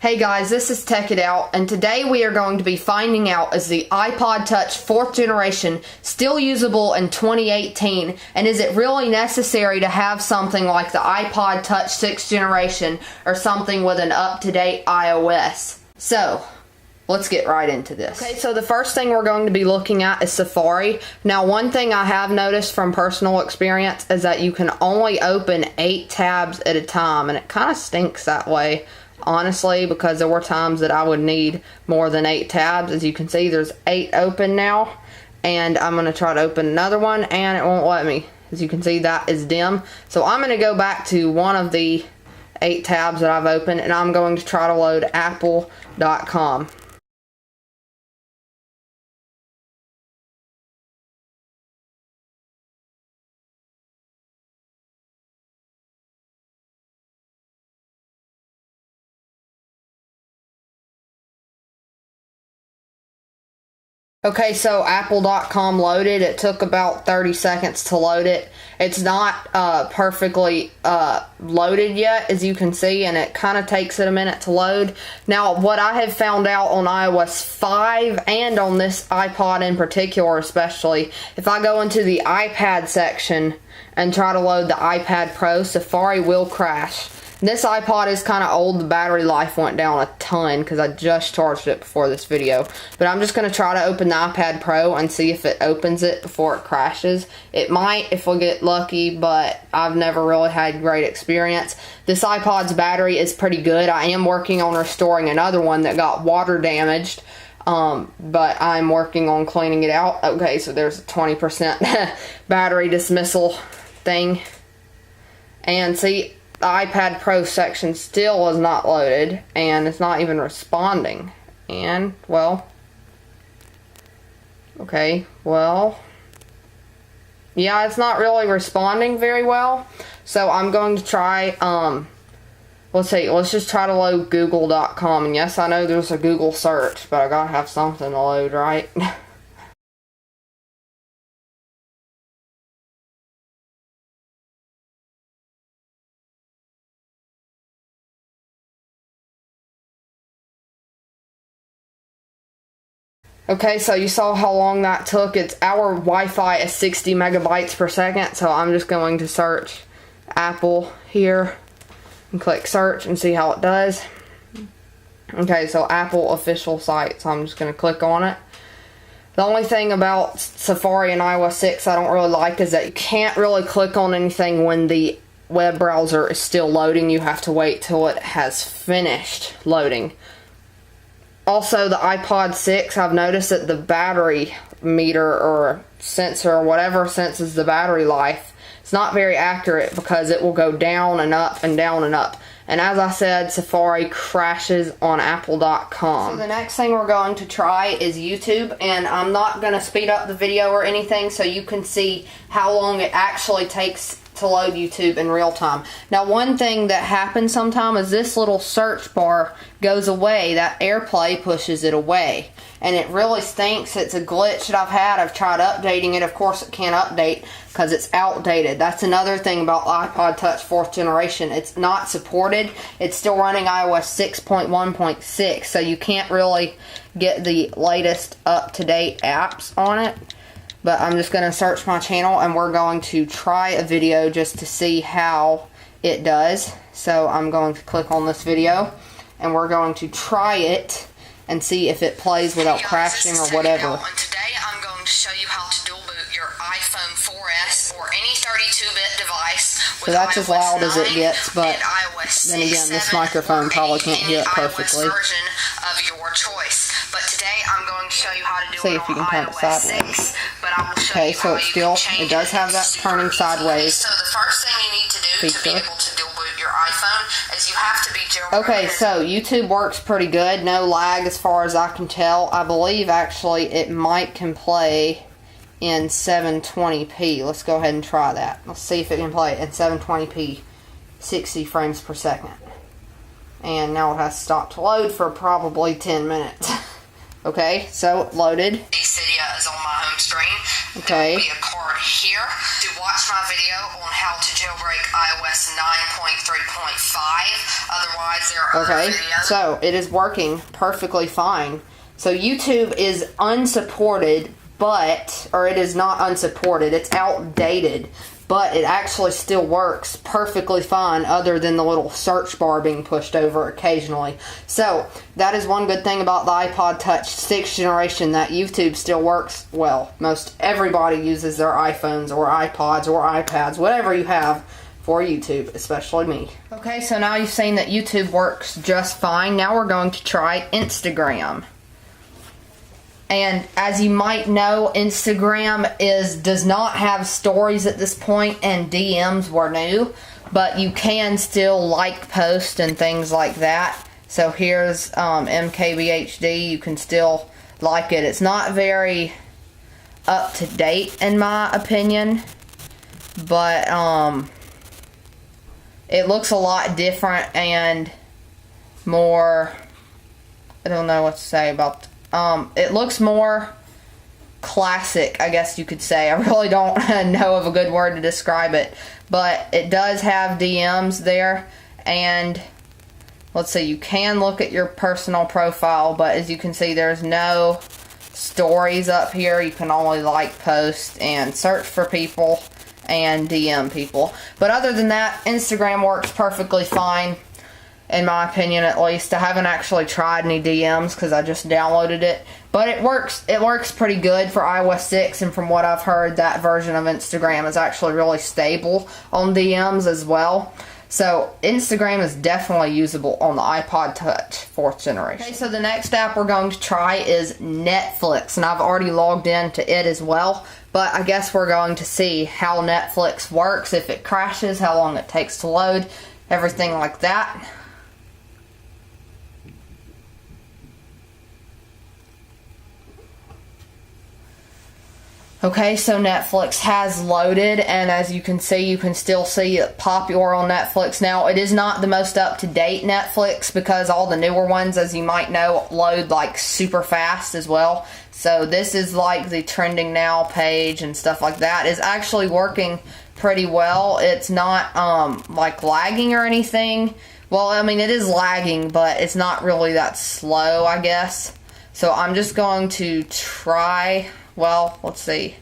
Hey guys, this is Tech It Out, and today we are going to be finding out, is the iPod Touch 4th generation still usable in 2018, and is it really necessary to have something like the iPod Touch 6th generation or something with an up-to-date iOS? So, let's get right into this. Okay, so the first thing we're going to be looking at is Safari. Now, one thing I have noticed from personal experience is that you can only open 8 tabs at a time, and it kind of stinks that way, honestly, because there were times that I would need more than 8 tabs. As you can see, there's 8 open now, and I'm going to try to open another one, and it won't let me. As you can see, that is dim. So I'm going to go back to one of the 8 tabs that I've opened, and I'm going to try to load apple.com. Okay, so apple.com loaded. It took about 30 seconds to load it. It's not perfectly loaded yet, as you can see, and it kind of takes it a minute to load. Now, what I have found out on iOS 5 and on this iPod in particular especially, if I go into the iPad section and try to load the iPad Pro, Safari will crash. This iPod is kind of old. The battery life went down a ton because I just charged it before this video. But I'm just going to try to open the iPad Pro and see if it opens it before it crashes. It might if we get lucky, but I've never really had great experience. This iPod's battery is pretty good. I am working on restoring another one that got water damaged. But I'm working on cleaning it out. Okay, so there's a 20% battery dismissal thing. And see, the iPad Pro section still is not loaded, and it's not even responding. And, well, okay, well, yeah, it's not really responding very well. So I'm going to try, let's just try to load google.com. And yes, I know there's a Google search, but I gotta have something to load, right? Okay, so you saw how long that took. Our Wi-Fi is 60 megabytes per second, so I'm just going to search Apple here and click search and see how it does. Okay, so Apple official site, so I'm just going to click on it. The only thing about Safari and iOS 6 I don't really like is that you can't really click on anything when the web browser is still loading. You have to wait till it has finished loading. Also, the iPod 6, I've noticed that the battery meter or sensor or whatever senses the battery life, it's not very accurate because it will go down and up and down and up. And as I said, Safari crashes on apple.com. So the next thing we're going to try is YouTube, and I'm not going to speed up the video or anything so you can see how long it actually takes to load YouTube in real time. Now, one thing that happens sometimes is this little search bar goes away. That AirPlay pushes it away, and it really stinks. It's a glitch that I've had. I've tried updating it. Of course, it can't update because it's outdated. That's another thing about iPod Touch 4th generation. It's not supported. It's still running iOS 6.1.6, so you can't really get the latest up-to-date apps on it. But I'm just going to search my channel, and we're going to try a video just to see how it does. So I'm going to click on this video, and we're going to try it and see if it plays without crashing or whatever. And today I'm going to show you how to dual boot your iPhone 4S or any 32-bit device with so that's iOS as loud as it 9 gets, but then again, this microphone probably can't hear it perfectly. Version of your choice. But today I'm going to show you how to do See it if you can on turn it iOS sideways. 6. But I will show Okay, you so how it's you still, can change it does have that turning sideways. So the first thing you need to do to be able to dual boot your iPhone is you have to be jailbroken. Okay, so YouTube works pretty good. No lag as far as I can tell. I believe actually it can play in 720p. Let's go ahead and try that. Let's see if it can play in 720p, 60 frames per second. And now it has stopped to load for probably 10 minutes. Okay, so it loaded. Cydia is on my home screen. Okay. There will be a card here to watch my video on how to jailbreak iOS 9.3.5. Otherwise, there are other videos. So it is working perfectly fine. So YouTube is unsupported, or it is not unsupported, it's outdated, but it actually still works perfectly fine other than the little search bar being pushed over occasionally. So that is one good thing about the iPod Touch 6th generation, that YouTube still works well. Most everybody uses their iPhones or iPods or iPads, whatever you have, for YouTube, especially me. Okay, so now you've seen that YouTube works just fine. Now we're going to try Instagram. And as you might know, Instagram does not have stories at this point, and DMs were new, but you can still like posts and things like that. So here's MKBHD. You can still like it. It's not very up to date in my opinion, but it looks a lot different and more, I don't know what to say about it looks more classic, I guess you could say. I really don't know of a good word to describe it. But it does have DMs there. And let's see, you can look at your personal profile. But as you can see, there's no stories up here. You can only like posts and search for people and DM people. But other than that, Instagram works perfectly fine. In my opinion, at least. I haven't actually tried any DMs because I just downloaded it. But it works pretty good for iOS 6, and from what I've heard, that version of Instagram is actually really stable on DMs as well. So Instagram is definitely usable on the iPod Touch 4th generation. Okay, so the next app we're going to try is Netflix, and I've already logged into it as well. But I guess we're going to see how Netflix works, if it crashes, how long it takes to load, everything like that. Okay, so Netflix has loaded, and as you can still see it popular on Netflix. Now, it is not the most up-to-date Netflix because all the newer ones, as you might know, load like super fast as well. So this is like the trending now page and stuff like that is actually working pretty well. It's not like lagging or anything. Well, I mean, it is lagging, but it's not really that slow, I guess. So I'm just going to try. Well, let's see.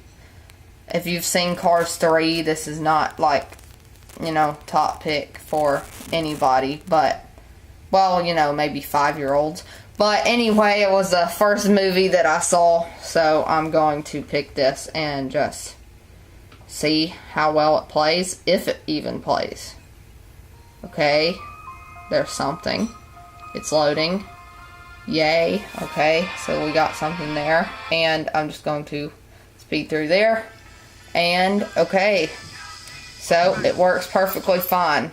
If you've seen Cars 3, this is not like, top pick for anybody. But, well, maybe 5-year-olds. But anyway, it was the first movie that I saw. So I'm going to pick this and just see how well it plays. If it even plays. Okay. There's something. It's loading. Yay. Okay, so we got something there. And I'm just going to speed through there. And, okay. So, it works perfectly fine.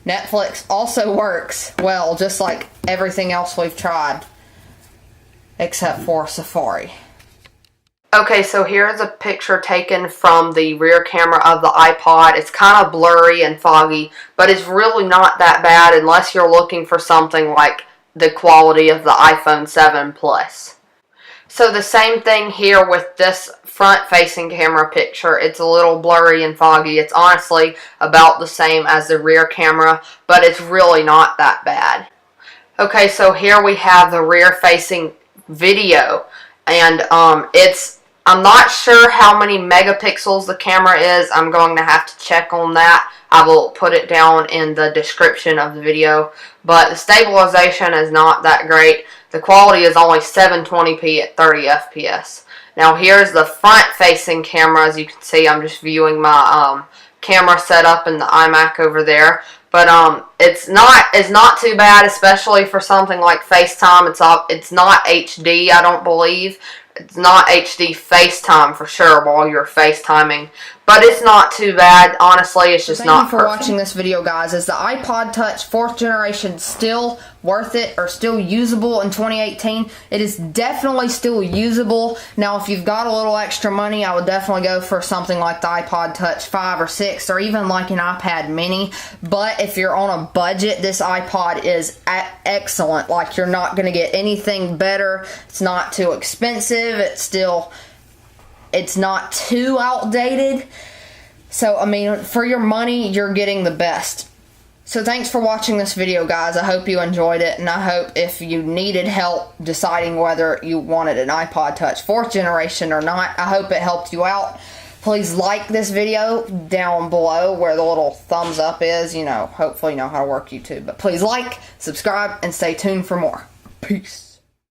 Netflix also works well, just like everything else we've tried. Except for Safari. Okay, so here's a picture taken from the rear camera of the iPod. It's kind of blurry and foggy, but it's really not that bad unless you're looking for something like the quality of the iPhone 7 Plus. So the same thing here with this front-facing camera picture. It's a little blurry and foggy. It's honestly about the same as the rear camera, but it's really not that bad. Okay, so here we have the rear-facing video, and I'm not sure how many megapixels the camera is. I'm going to have to check on that. I will put it down in the description of the video. But the stabilization is not that great. The quality is only 720p at 30 FPS. Now here's the front-facing camera. As you can see, I'm just viewing my camera setup in the iMac over there. But it's not too bad, especially for something like FaceTime. It's not HD, I don't believe. It's not HD FaceTime for sure while you're FaceTiming. But it's not too bad. Honestly, it's just not perfect. Thank you for watching this video, guys. Is the iPod Touch 4th generation still worth it or still usable in 2018? It is definitely still usable. Now, if you've got a little extra money, I would definitely go for something like the iPod Touch 5 or 6 or even like an iPad mini. But if you're on a budget, this iPod is excellent. Like, you're not going to get anything better. It's not too expensive. It's not too outdated. So, I mean, for your money, you're getting the best. So thanks for watching this video, guys. I hope you enjoyed it, and I hope if you needed help deciding whether you wanted an iPod Touch 4th generation or not, I hope it helped you out. Please like this video down below where the little thumbs up is. You know, hopefully you know how to work YouTube. But please like, subscribe, and stay tuned for more. Peace.